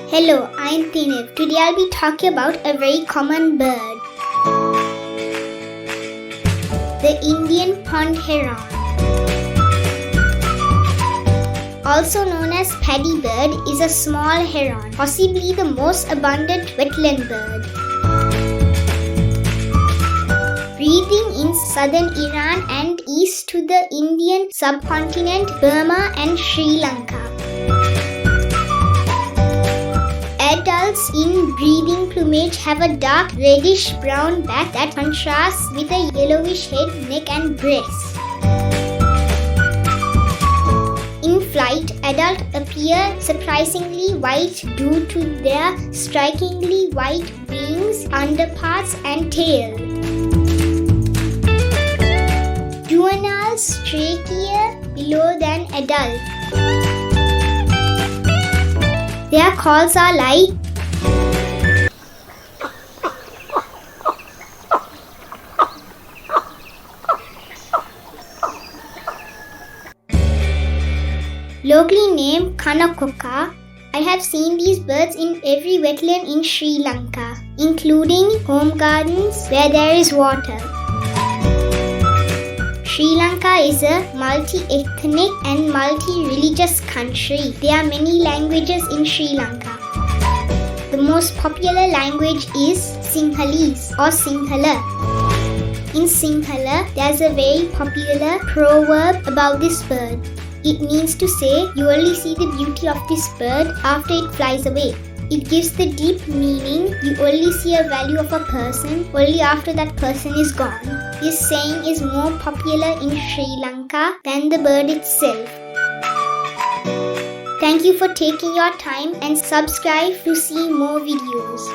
Hello, I'm Thinev. Today I'll be talking about a very common bird. The Indian Pond-Heron. Also known as Paddybird, is a small heron, possibly the most abundant wetland bird. Breeding in southern Iran and east to the Indian subcontinent, Burma and Sri Lanka. Adults in breeding plumage have a dark reddish-brown back that contrasts with a yellowish head, neck and breast. In flight, adults appear surprisingly white due to their strikingly white wings, underparts and tail. Juveniles streakier below than adult. Their calls are like locally named Kana Koka. I have seen these birds in every wetland in Sri Lanka, including home gardens where there is water. Sri Lanka is a multi-ethnic and multi-religious country. There are many languages in Sri Lanka. The most popular language is Sinhalese or Sinhala. In Sinhala, there's a very popular proverb about this bird. It means to say you only see the beauty of this bird after it flies away. It gives the deep meaning you only see a value of a person only after that person is gone. This saying is more popular in Sri Lanka than the bird itself. Thank you for taking your time and subscribe to see more videos.